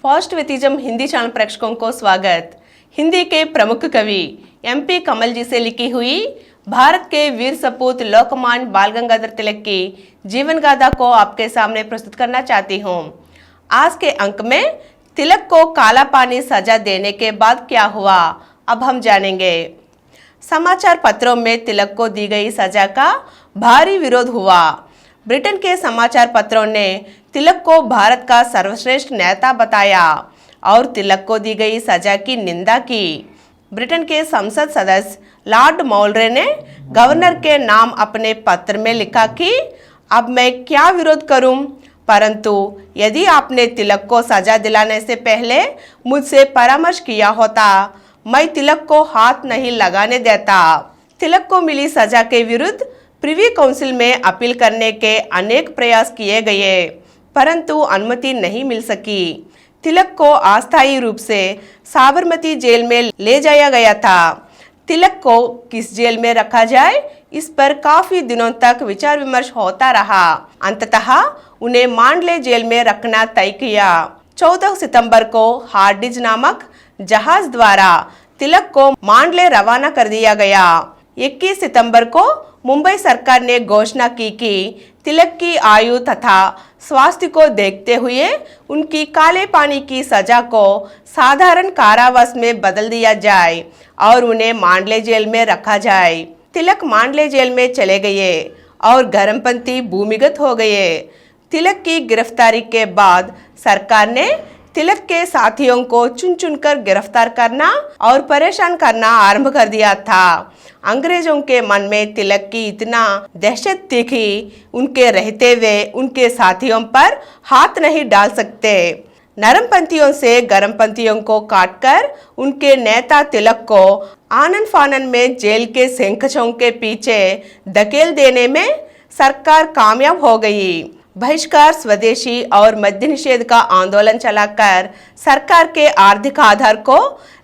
Positivism Hindi channel प्रेक्षकों को स्वागत। हिंदी के प्रमुख कवि एमपी कमल जी से लिखी हुई भारत के वीर सपूत लोकमान्य बाल गंगाधर तिलक की जीवन गाथा को आपके सामने प्रस्तुत करना चाहती हूँ। आज के अंक में तिलक को काला पानी सजा देने के बाद क्या हुआ, अब हम जानेंगे। समाचार पत्रों में तिलक को दी गई सजा का भारी विरोध हुआ। ब्रिटेन के समाचार पत्रों ने तिलक को भारत का सर्वश्रेष्ठ नेता बताया और तिलक को दी गई सजा की निंदा की। ब्रिटेन के संसद सदस्य लॉर्ड मॉलरे ने गवर्नर के नाम अपने पत्र में लिखा कि अब मैं क्या विरोध करूं, परंतु यदि आपने तिलक को सजा दिलाने से पहले मुझसे परामर्श किया होता, मैं तिलक को हाथ नहीं लगाने देता। तिलक को मिली सजा के विरुद्ध प्रिवी काउंसिल में अपील करने के अनेक प्रयास किए गए, परंतु अनुमति नहीं मिल सकी। तिलक को अस्थायी रूप से साबरमती जेल में ले जाया गया था। तिलक को किस जेल में रखा जाए, इस पर काफी दिनों तक विचार विमर्श होता रहा। अंततः उन्हें मांडले जेल में रखना तय किया। 14 सितंबर को हार्डिंज नामक जहाज द्वारा तिलक को मांडले रवाना कर दिया गया। 21 सितंबर को मुंबई सरकार ने घोषणा की कि तिलक की आयु तथा स्वास्थ्य को देखते हुए उनकी काले पानी की सजा को साधारण कारावास में बदल दिया जाए और उन्हें मांडले जेल में रखा जाए। तिलक मांडले जेल में चले गए और गर्मपंथी भूमिगत हो गए। तिलक की गिरफ्तारी के बाद सरकार ने तिलक के साथियों को चुन चुनकर गिरफ्तार करना और परेशान करना आरंभ कर दिया था। अंग्रेजों के मन में तिलक की इतना दहशत थी कि उनके रहते हुए उनके साथियों पर हाथ नहीं डाल सकते। नरमपंथियों से गर्मपंथियों को काटकर उनके नेता तिलक को आनन फानन में जेल के शंखचों के पीछे धकेल देने में सरकार कामयाब हो गई। बहिष्कार, स्वदेशी और मद्य निषेध का आंदोलन चलाकर सरकार के आर्थिक आधार को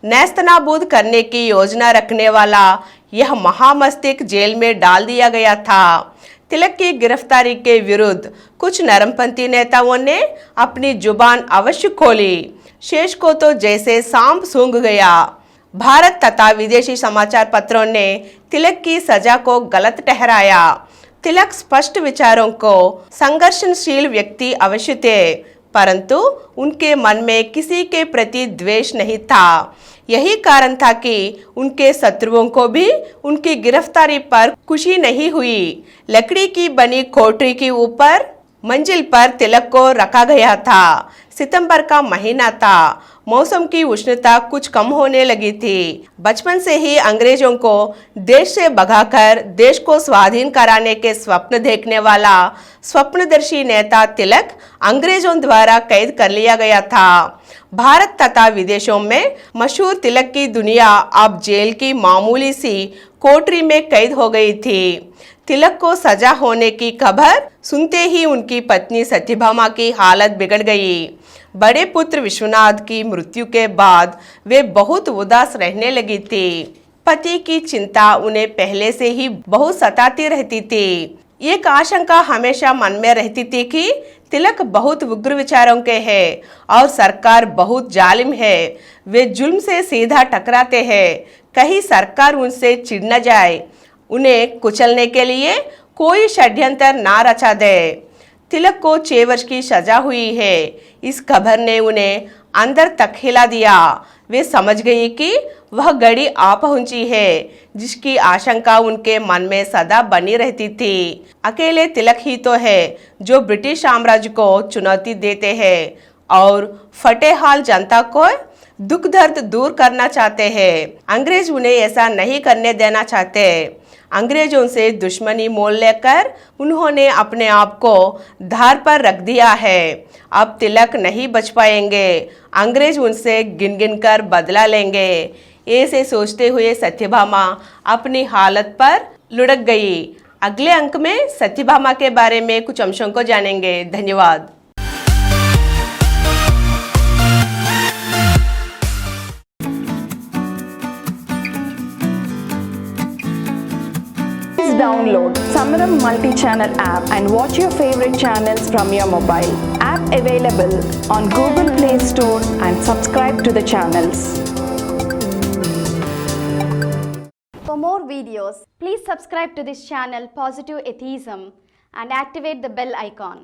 नेस्तनाबूद करने की योजना रखने वाला यह महामस्तिष्क जेल में डाल दिया गया था। तिलक की गिरफ्तारी के विरुद्ध कुछ नरमपंथी नेताओं ने अपनी जुबान अवश्य खोली, शेष को तो जैसे सांप सूंघ गया। भारत तथा विदेशी समाचार पत्रों ने तिलक की सजा को गलत ठहराया। तिलक स्पष्ट विचारों को संघर्षशील व्यक्ति अवश्य थे, परंतु उनके मन में किसी के प्रति द्वेष नहीं था। यही कारण था कि उनके शत्रुओं को भी उनकी गिरफ्तारी पर खुशी नहीं हुई। लकड़ी की बनी कोठरी के ऊपर मंजिल पर तिलक को रखा गया था। सितंबर का महीना था। मौसम की उष्णता कुछ कम होने लगी थी। बचपन से ही अंग्रेजों को देश से भगाकर देश को स्वाधीन कराने के स्वप्न देखने वाला स्वप्नदर्शी नेता तिलक अंग्रेजों द्वारा कैद कर लिया गया था। भारत तथा विदेशों में मशहूर तिलक की दुनिया अब जेल की मामूली सी कोठरी में कैद हो गई थी। तिलक को सजा होने की खबर सुनते ही उनकी पत्नी सत्यभामा की हालत बिगड़ गई। बड़े पुत्र विश्वनाथ की मृत्यु के बाद वे बहुत उदास रहने लगी थी। पति की चिंता उन्हें पहले से ही बहुत सताती रहती थी। एक आशंका हमेशा मन में रहती थी कि तिलक बहुत उग्र विचारों के हैं और सरकार बहुत जालिम है। वे जुल्म से सीधा टकराते हैं। कहीं सरकार उनसे चिढ़ न जाए, उन्हें कुचलने के लिए कोई षड्यंत्र ना रचा दे। तिलक को 6 वर्ष की सजा हुई है। इस खबर ने उन्हें अंदर तक हिला दिया। वे समझ गई कि वह घड़ी आ पहुंची है जिसकी आशंका उनके मन में सदा बनी रहती थी। अकेले तिलक ही तो है जो ब्रिटिश साम्राज्य को चुनौती देते हैं और फटेहाल जनता को दुख दर्द दूर करना चाहते हैं। अंग्रेज उन्हें ऐसा नहीं करने देना चाहते। अंग्रेजों से दुश्मनी मोल लेकर उन्होंने अपने आप को धार पर रख दिया है। अब तिलक नहीं बच पाएंगे। अंग्रेज उनसे गिन गिन कर बदला लेंगे। ऐसे सोचते हुए सत्यभामा अपनी हालत पर लुढ़क गई। अगले अंक में सत्यभामा के बारे में कुछ अंशों को जानेंगे। धन्यवाद। Download Samaram multi-channel app and watch your favorite channels from your mobile. App available on Google Play Store and subscribe to the channels. For more videos, please subscribe to this channel Positive Atheism and activate the bell icon.